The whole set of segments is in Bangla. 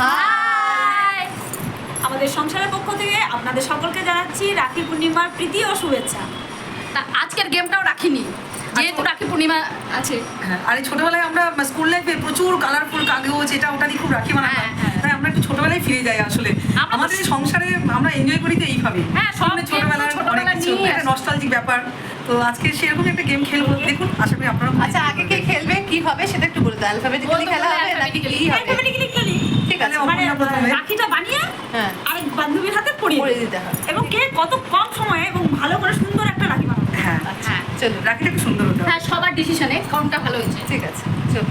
হাই। আমাদের সংসারের পক্ষ থেকে আপনাদের সকলকে জানাচ্ছি রাখি পূর্ণিমার প্রীতি ও শুভেচ্ছা। তা আজকের গেমটাও রাখিনি, যেহেতু রাখি পূর্ণিমা আছে। হ্যাঁ, আর এই ছোটবেলায় আমরা স্কুল লাইফে প্রচুর কালারফুল কাগজ এটা ওটা দিয়ে খুব রাখি বানাতাম। তাই আমরা একটু ছোটবেলায় ফিরে যাই আসলে। আমাদের এই সংসারে আমরা এনজয় করি তো এইভাবে। হ্যাঁ, সব ছোটবেলার অনেক কিছু একটা নস্টালজিক ব্যাপার। তো আজকে সেরকম একটা গেম খেলবো, দেখুন আশা করি আপনারা। আচ্ছা, আগে কে খেলবে, কি হবে সেটা একটু বলে দাও। অ্যালফাবেটিক্যালি খেলা হবে নাকি কি হবে? অটোমেটিক্যালি খেলি। ঠিক আছে, মানে প্রথমে রাখিটা বানিয়ে হ্যাঁ আরেক বান্ধবীর হাতে পরিয়ে পড়ে দিতে হবে। এবং কে কত কম সময়ে এবং ভালো করে সুন্দর একটা রাখি বানাবে। হ্যাঁ, আচ্ছা চলো, রাখিটা একটু সুন্দর হতে হবে। হ্যাঁ, সবার ডিসিশনে কোনটা ভালো হয়েছে। ঠিক আছে চলো।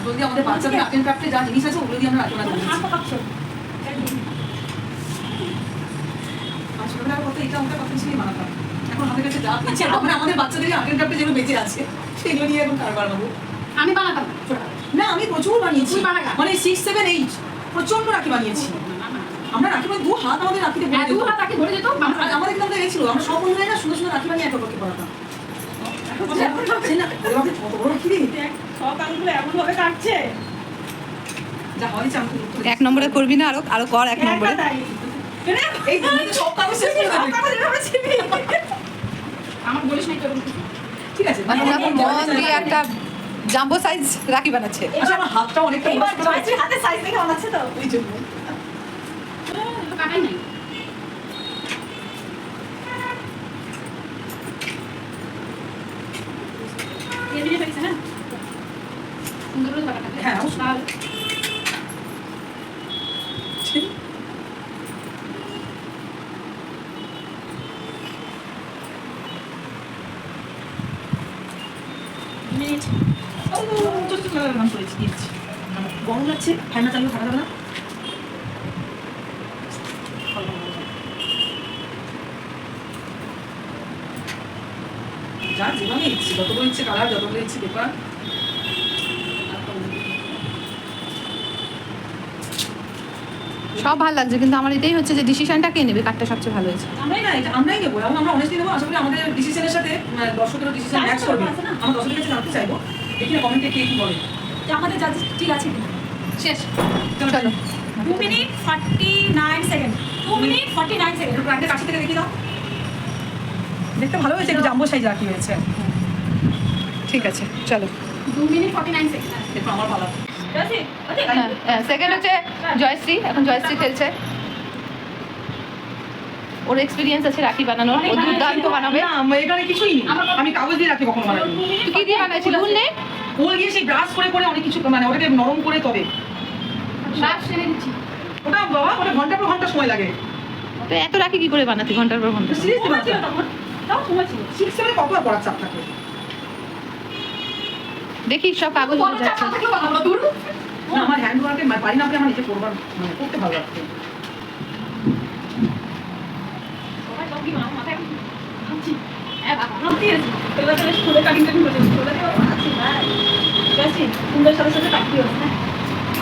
জলদি আমাদের বাচ্চাদের আর্ট এন্ড ক্রাফটে যা জিনিস আছে ওগুলো দিয়ে আমরা রাখি বানাবো। আর ছোটবেলার কথা এটা ওটা কথা ছিল বানাতাম। এখন আমাদের কাছে যা পেয়েছে আমরা আমাদের বাচ্চাদের আর্ট এন্ড ক্রাফটে যেগুলো বেঁচে আছে সেগুলো নিয়ে এখন কারবার বানাবো। আমি বানাতাম ছোটবেলায়। না, আমি প্রচুর বানিয়েছি। তুই বানাগা? মানে 6, 7, 8 প্রচন্ড রাখি বানিয়েছি। আমরা রাখি মানে 2 হাত আমাদের রাখিতে ভরে হ্যাঁ, যেত। দু হাত রাখি ধরে যেত। আর আমাদের কিন্তু আমাদের ছিল আমরা সব বন্ধুরা না সুন্দর সুন্দর রাখি বানিয়ে একে অপরকে পড়াতাম। এখন ভাবছি না ওরে বাবা কত বড় রাখি রে। সব আঙুলগুলো এমন ভাবে কাটছে। যা হয়েছে আমি তো এক নম্বরে করবি না, আরো আরো কর এক নম্বরে। এই দুটো সব কাগজ শেষ করে দেবে। আমার বলিস নাই তো এরকম কিছু। ঠিক আছে, মানে এখন মন দিয়ে একটা জাম্বো সাইজ রাখি বানাচ্ছে। আচ্ছা আমার হাতটা অনেকটা এইবার বড় জয়শ্রীর হাতে সাইজ দেখে বানাচ্ছে তো। ওই জন্য। তো কাটাই নাই। এই দিনে ফেলেছে না? সুন্দর করে কাটা থাকে। হ্যাঁ, অবশ্যই। তাহলে মিনিট। ও তো তো নাম করেছি দিচ্ছি। গরম লাগছে, ফ্যানটা চালিয়ে থাকা যাবে না। যা যেভাবে ইচ্ছে, যতগুলো ইচ্ছে কালার, যতগুলো ইচ্ছে পেপার। সব ভালো লাগছে, কিন্তু আমার এটাই হচ্ছে যে ডিসিশনটা কে নেবে, কারটা সবচেয়ে ভালো হয়েছে। আমরাই না, এটা আমরাই নেবো এবং আমরা অনেস্টলি নেবো। আশা করি আমাদের ডিসিশনের সাথে দর্শকেরও ডিসিশন ম্যাচ করবে। আমরা দর্শকের কাছে জানতে চাইবো দেখি না কমেন্টে কে কি বলে। যে আমাদের জাজ ঠিক আছে কিনা। শেষ। চলো 2 মিনিট 49 সেকেন্ড। 2 minute 49 second. একটু প্রান্তের কাছে থেকে দেখি দাও। দেখতে ভালো হয়েছে, একটু জাম্বো সাইজ রাখি হয়েছে। ঠিক আছে চলো। 2 মিনিট 49 সেকেন্ড। একটু আমার ভালো। জয়শ্রী, ওকে। হ্যাঁ, সেকেন্ড হচ্ছে জয়শ্রী। এখন জয়শ্রী খেলছে, ওর এক্সপিরিয়েন্স আছে রাখি বানানোর, ও দুর্দান্ত বানাবে। না, এখানে কিছুই নেই। আমি কাগজ দিয়ে রাখি কখনো বানাই। তুই কি দিয়ে বানাইছিল? উল নেই? ওল গিয়ে সেই ব্রাশ করে করে অনেক কিছু মানে ওটাকে নরম করে তবে শ্বাস ছেড়ে দিচ্ছি। ওটা বাবা ওটা ঘন্টার পর ঘন্টা সময় লাগে। তো এত রাখি কি করে বানাতি ঘন্টার পর ঘন্টা? সিরিয়াসলি সময় ছিল তখন। তাও সময় ছিল। 6, 7 কত আর পড়ার চাপ থাকে। দেখি সব কাগজ বড় যাচ্ছে। চাপা থাকলেও বানাবো, দূর। না, আমার হ্যান্ড ওয়ার্কে পারি না, আপনি আমার নিজে করবার মানে করতে ভালো লাগছে। সবাই সব কি বানাবো, মাথায় এখন ভাবছি। হ্যাঁ, বাবা। ভাবতেই আছি। এবার তাহলে স্কুলে কাটিং টাটিং করে দেবো। স্কুলে তো বানাচ্ছি ভাই। জয়শ্রী, সুন্দর সাথে সাথে কাটতে হবে না।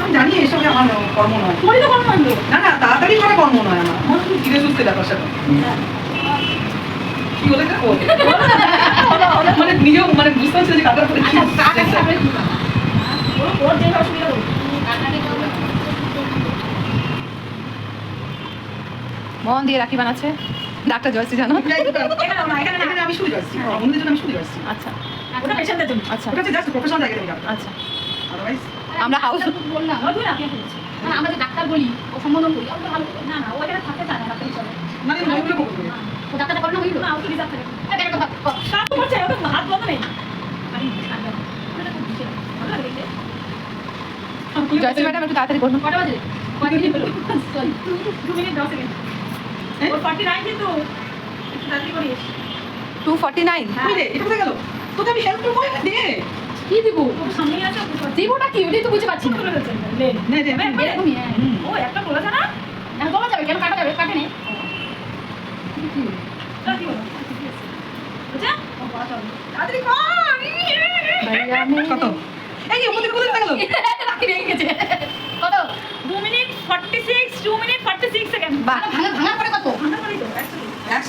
আমি জানি এসবে আমার কর্ম নয়। তোমারই তো কোনো মানলো। না না, তাড়াতাড়ি করা কর্ম নয় আমার। আমার খুব ধীরে সুস্থে ব্যাপার সেটা। কি বলে এটা? মানে নিজেও মানে বুঝতে পারছি যে কাটার পরে কি কাটাকে তারপরে কি বানাবো? ওর যে অসুবিধা হলো। কাটাকে করবো। মন দিয়ে রাখি বানাচ্ছে ডাক্তার জয়শ্রী, জানো? এখানে না, এখানে না। এখানে আমি শুনে যাচ্ছি, অন্যদের জন্য আমি শুনে যাচ্ছি। আচ্ছা ওটা পেশেন্টদের জন্য। আচ্ছা ওটা হচ্ছে জাস্ট প্রফেশনাল জায়গা থেকে ডাক্তার। আচ্ছা। আদারওয়াইজ আমরা হাউস বললাম। আমার দুই রাখি ফেলেছি। মানে আমরা যে ডাক্তার বলি, ও সম্বোধন করি, আমরা ভালো করি। না না, ও এখানে থাকতে চায় না ডাক্তার হিসাবে। মানে মহিলা করবে। ও ডাক্তারটা করে না হইলো। না, ও তো রিজার্ভ থাকে। এই দেখো তো ভাত, কর। কাজ তো করছে, ওকে হাত বন্ধ নেই। আরে, কাটবে না। ওটা খুব বিশেষ। ভালো লাগে দেখতে। জয়শ্রী ম্যাডাম একটু তাড়াতাড়ি করুন। কটা বাজে? 5 মিনিট হলো। Sorry। 2 minute 10 second. ওর 49 কিন্তু একটু তাড়াতাড়ি করিস। 249। কই রে, এটা কোথায় গেল? তোকে আমি হেল্প করবো, দে। কি দিব? তোর সামনেই আছে, তুই কর। দিবটা কি? ওটাই তো বুঝতে পারছি না। তুলে ফেলছে। লে। নে দে। এরকমই, হ্যাঁ। ও একটা বলেছে না? এখন বলা যাবে, কেন কাটা যাবে? কাটে নে। ওটা কি হলো? বুঝা? ও বলা চলে। তাড়াতাড়ি কর। ভাইয়া মেরে। কত? এই যে ওদের কোথায় গেল? রাখি রেখে গেছে। কত? 2 মিনিট 46, 2 মিনিট 46 সেকেন্ড। বাহ, ভাঙা ভাঙা করে কত? আমরা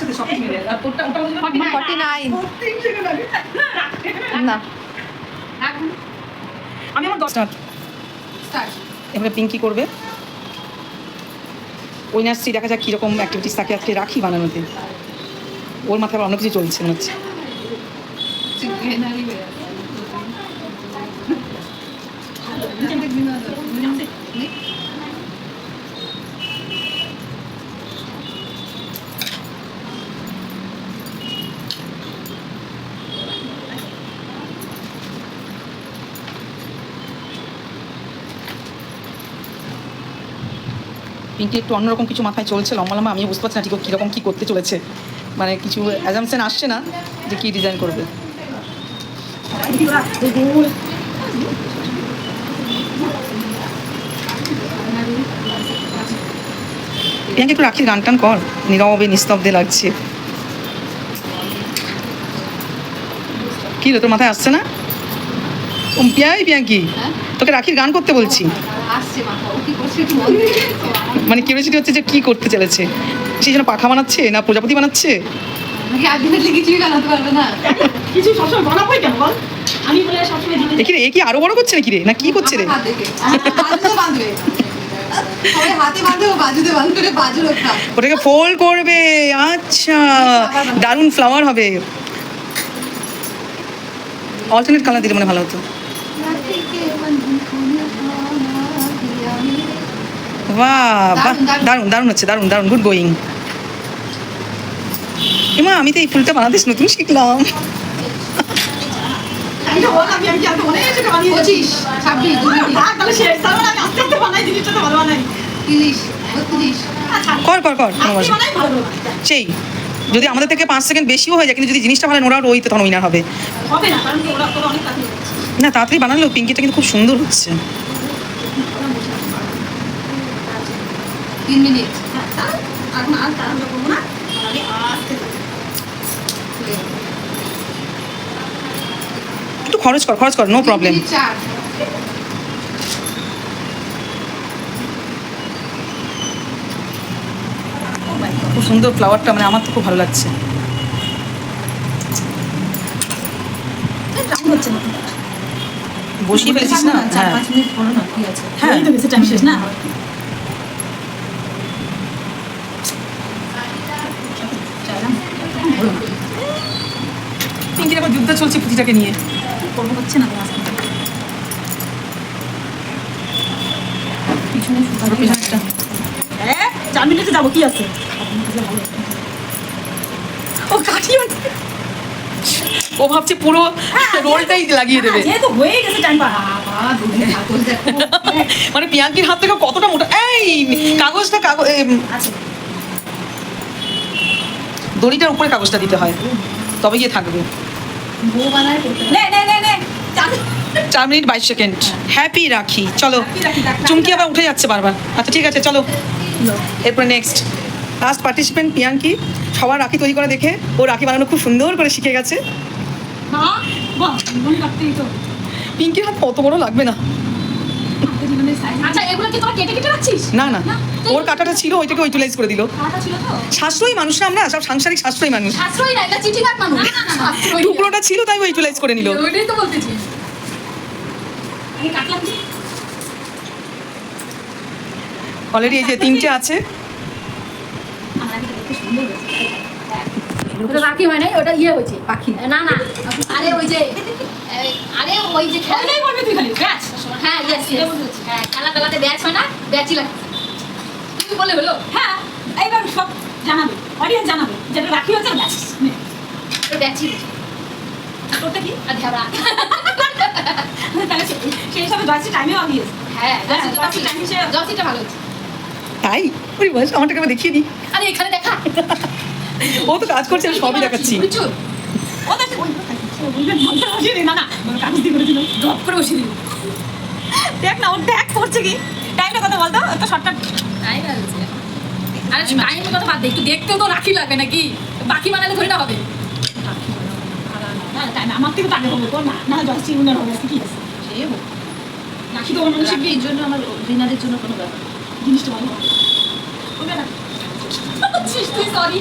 একসাথে সব কিছু মিলে আর তোরটা ওটা হচ্ছে 49 3 সেকেন্ড আগে না এখন আমি আমার 10 স্টার্ট স্টার্ট। এবারে পিঙ্কি করবে উইনার্সটি দেখা যাক কীরকম অ্যাক্টিভিটিস থাকে আজকে রাখি বানানোতে ওর মাথায় আবার অন্য কিছু চলছে মনে হচ্ছে পিঙ্কি একটু অন্যরকম কিছু মাথায় চলছে লম্বা লম্বা আমিও বুঝতে পারছি না ঠিক কীরকম কী করতে চলেছে মানে কিছু অ্যাজামশন আসছে না যে কী ডিজাইন করবে পিঙ্কি একটু রাখির গান টান কর নীরবে নিস্তব্ধে লাগছে কী রে তোর মাথায় আসছে না ও পিয়াঙ্কি তোকে রাখির গান করতে বলছি আসছে মাথা ও কি করছে একটু বল মানে কিউরিয়াসিটি হচ্ছে যে কি করতে চলেছে সেই জন্য পাখা বানাচ্ছে না প্রজাপতি বানাচ্ছে নাকি আলটিমেটলি কিছুই বানাতে পারবে না কিছু সবসময় বানাবোই কেন বল আমি বলে সবসময় দিদি দেখি রে এ কি আরো বড় করছে নাকি রে না কি করছে রে আমার হাত দেখে বাজুতে বাঁধবে সবাই হাতে বাঁধবে ও বাজুতে বাঁধবে বাজু রক্ষা ওটাকে ফোল্ড করবে আচ্ছা দারুণ ফ্লাওয়ার হবে অল্টারনেট কালার দিলে মনে ভালো হতো বাহ বাহ দারুণ দারুণ হচ্ছে দারুণ দারুণ গুড গোয়িং এমা আমি তো এই ফুলটা বানাতে নতুন শিখলাম আমি তো বল আমি কি আর মনে এসে বানিয়ে 25 26 2 মিনিট তাহলে শেষ তাহলে আমি আস্তে আস্তে বানাই জিনিসটা তো ভালো বানাই 30 32 কর কর কর কোনো আমি অসুবিধা বানাই ভালো সেই যদি আমাদের থেকে 5 সেকেন্ড বেশিও হয়ে যায় কিন্তু যদি জিনিসটা ভালো ওরা ওই তো তখন উইনার হবে হবে না কারণ কি ওরা তো অনেক কাজ না তাড়াতাড়ি বানালেও পিঙ্কিটা কিন্তু খুব সুন্দর হচ্ছে 3 মিনিট এখন আর তাড়াহুড়ো করবো না আমি আস্তে একটু খরচ কর নো প্রবলেম 4 খুব সুন্দর ফ্লাওয়ারটা মানে আমার তো খুব ভালো লাগছে টাইম হচ্ছে না বসিয়ে ফেলেছিস না হ্যাঁ 5 মিনিট পরে না কি আছে হ্যাঁ এই তো বেশি টাইম শেষ না পিঙ্কির এখন যুদ্ধ চলছে পুঁথিটাকে নিয়ে করবো হচ্ছে না তোমার সাথে পিছনে পিছনেরটা 4 মিনিটে যাবো কি আছে ও কাটিও ও ভাবছে পুরো রোলটাই লাগিয়ে দেবে যেহেতু হয়ে গেছে টাইম পা বাবা দুদিন কাগজ দেখো মানে পিয়াঙ্কির হাত থেকে কতটা মোটা এই কাগজটা আছে দড়িটার উপরে কাগজটা দিতে হয় তবে গিয়ে থাকবে বউ বানায় করতে নে নে নে নে 4 মিনিট 22 সেকেন্ড হ্যাপি রাখি চলো রাখি। চুমকি আবার উঠে যাচ্ছে বারবার আচ্ছা ঠিক আছে চলো এরপরে নেক্সট লাস্ট পার্টিসিপেন্ট পিয়াঙ্কি সবার রাখি তৈরি করে দেখে ও রাখি বানানো খুব সুন্দর করে শিখে গেছে হ্যাঁ বাহ জীবন কাটতেই তো পিঙ্কির হাত অত বড় লাগবে না জীবনের সাইজ আচ্ছা এগুলো কি তোরা কেটে কেটে রাখছিস? না না ওর কাটাটা ছিল ওইটাকে ইউটিলাইজ করে দিল খাওয়াটা ছিল তো সাশ্রয়ী মানুষ না আমরা সব সাংসারিক সাশ্রয়ী মানুষ সাশ্রয়ী না, এটা চিটিংবাজ মানুষ। সাশ্রয়ী না। টুকরোটা ছিল তাই ও ইউটিলাইজ করে নিল ওইটাই তো বলতেছি। আমি কাটলাম কি অলরেডি এই যে 3টে আছে আমার আগে দেখতে সুন্দর হয়েছে ওটা রাখি হয় নাই, ওটা ইয়ে হয়েছে। পাখি না না, আরে ওই যে ওই যে খেলা খেলাই করবে তুই খালি ব্যাস হ্যাঁ ইয়েস হ্যাঁ খেলা বেলাতে ব্যাচ হয় না, ব্যাচই লাগে। তুমি বলে হলো হ্যাঁ এইবার সব জানাবে অডিয়েন্স জানাবে যেটা রাখি হচ্ছে ব্যাস নে। ব্যাচই আর তোরটা কি আর ঝাবড়া। তাহলে সেই হিসাবে জয়সি টাইমেও আগিয়েছে হ্যাঁ জয়সি টাইম হিসেবে জসিটা ভালো হচ্ছে। তাই ওই বয়স আমারটাকে আবার দেখিয়ে দিই আরে এখানে দেখা ও তো কাজ করছে আমি সবই দেখাচ্ছি প্রচুর ও তো বলবেন মনটা বসিয়ে দিই না না কাগজ দিয়ে করে দিল ড্রপ করে বসিয়ে দিল। দেখ না ওর দেখ করছে কি টাইমটা কত বলতো তো শর্টকাট টাইম আছে। আরে টাইমের কথা বাদ দে, একটু দেখতেও তো রাখি লাগবে নাকি? বাকি বানালে ধরে না হবে। টাইম আমার থেকে তো আগে হবে তোর না না জয়সি উনার হবে কি আছে সে হোক রাখি তো অন্য শিখবি রাখির জন্য আমার ডিনারের জন্য কোনো ব্যাপার জিনিসটা ভালো হবে ওটা না তুই সরি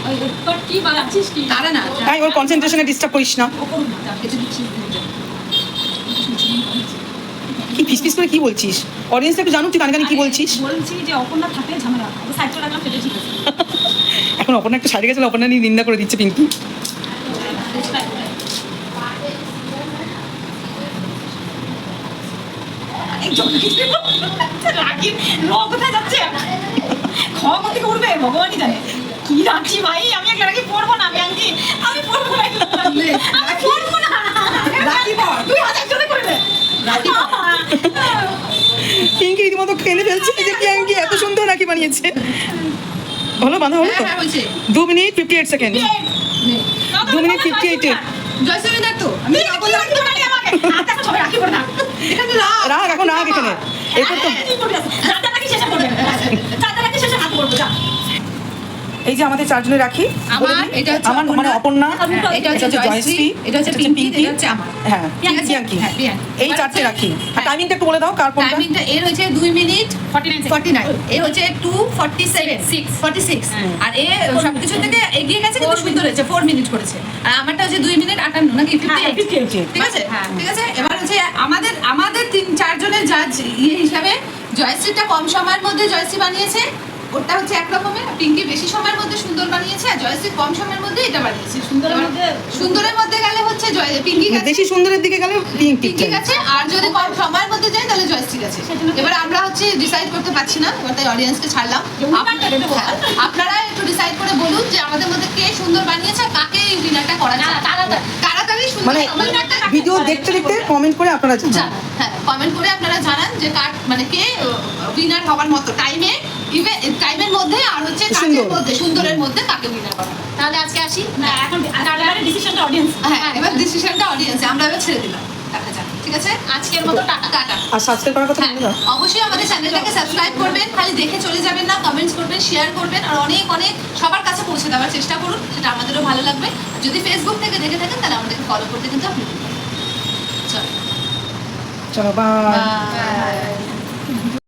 তোর কি বানাচ্ছিস কি তারা না তাই ওর কনসেন্ট্রেশনে ডিস্টার্ব করিস না। ও করুন না এটা দিচ্ছি কি ফিস করে কি বলছিস? অডিয়েন্স একটু জানুক তুই কানে কানে কি বলছিস। বলছি যে অপর্ণা থাকলে ঝামেলা ওকে সাইড করে রাখলাম সেটা ঠিক আছে এখন অপর্ণা একটু সাইডে গেছিল, অপর্ণা নিয়ে নিন্দা করে দিচ্ছে পিঙ্কি। রাখি র কোথায় যাচ্ছে খাওয়া কোথা থেকে উঠবে ভগবানই জানে কি রাখছি ভাই আমি একটা রাখি পড়বো না আমি আনকি আমি পড়বো না আমি পড়বো না রাখি পর তুই হাত একসাথে করে দে রাখি পর পিঙ্কি রীতিমতো খেলে ফেলছে যে পিঙ্কি এত সুন্দর রাখি বানিয়েছে। হলো বাঁধা হলো তো? হ্যাঁ বলছি 2 মিনিট 58 সেকেন্ড। 2 মিনিট 58 জয়শ্রী দেখ তো আমি আমি বললাম কি মানে আমাকে হাত এখন সবাই রাখি পড়ে না এখানে রাখ রাগ এখন রাগ এখানে এরপর তো দাদা নাকি শেষে পড়বে দাদা নাকি শেষে হাত পড়বে যা এই যে আমাদের চারজনের রাখি আমার এটা হচ্ছে আমার মানে অপর্ণা, এটা হচ্ছে জয়শ্রী, এটা হচ্ছে পিঙ্কি, এটা হচ্ছে আমার। হ্যাঁ ঠিক আছে? পিঙ্কি। হ্যাঁ, পিঙ্কি। এই চারটে রাখি। আর টাইমিংটা একটু বলে দাও কার কোনটা? টাইমিংটা এর হচ্ছে 2 মিনিট 49 এর হচ্ছে 2:47 46 আর এ সবকিছু থেকে এগিয়ে গেছে কিন্তু সুন্দর হয়েছে 4 মিনিট করেছে আর আমারটা হচ্ছে 2 মিনিট 58 নাকি 58 ঠিক আছে ঠিক আছে এবার হচ্ছে আমাদের 3-4 জনের জাজ ইয়ে হিসাবে জয়শ্রীটা কম সময়ের মধ্যে জয়শ্রী বানিয়েছে, ওটা হচ্ছে এক রকমের, পিঙ্কি বেশি সময়ের মধ্যে সুন্দর বানিয়েছে আর জয়শ্রী কম সময়ের মধ্যে এটা বানিয়েছে। সুন্দরের মধ্যে গেলে হচ্ছে পিঙ্কি গেছে, বেশি সুন্দরের দিকে গেলে পিঙ্কি পিঙ্কি গেছে আর যদি কম সময়ের মধ্যে যায় তাহলে জয়শ্রী গেছে। এবার আমরা হচ্ছে ডিসাইড করতে পারছি না, এবার তাই অডিয়েন্সকে ছাড়লাম। আপনারা একটু ডিসাইড করে বলুন যে আমাদের মধ্যে কে সুন্দর বানিয়েছে আর কাকে এই উইনারটা করা যায়। তাড়াতাড়ি সুন্দর মানে উইনারটা ভিডিও দেখতে দেখতে কমেন্ট করে আপনারা জানান। হ্যাঁ কমেন্ট করে আপনারা জানান যে কার মানে কে উইনার হওয়ার মতো টাইমের মধ্যে আর হচ্ছে কাজের মধ্যে সুন্দরের মধ্যে কাকে উইনার করা। তাহলে আজকে আসি না এখন তাহলে ডিসিশনটা অডিয়েন্স হ্যাঁ এবার ডিসিশনটা অডিয়েন্সে আমরা এবার ছেড়ে দিলাম, দেখা যাক ঠিক আছে। আজকের মতো টাটা টাটা। আর সাবস্ক্রাইব করার কথা হ্যাঁ, বলে দাও। অবশ্যই আমাদের চ্যানেলটাকে সাবস্ক্রাইব করবেন, খালি দেখে চলে যাবেন না, কমেন্টস করবেন, শেয়ার করবেন আর অনেক অনেক সবার কাছে পৌঁছে দেওয়ার চেষ্টা করুন, সেটা আমাদেরও ভালো লাগবে। যদি ফেসবুক থেকে দেখে থাকেন তাহলে আমাদেরকে ফলো করতে কিন্তু আপনি চলো চলো বাই। বাই।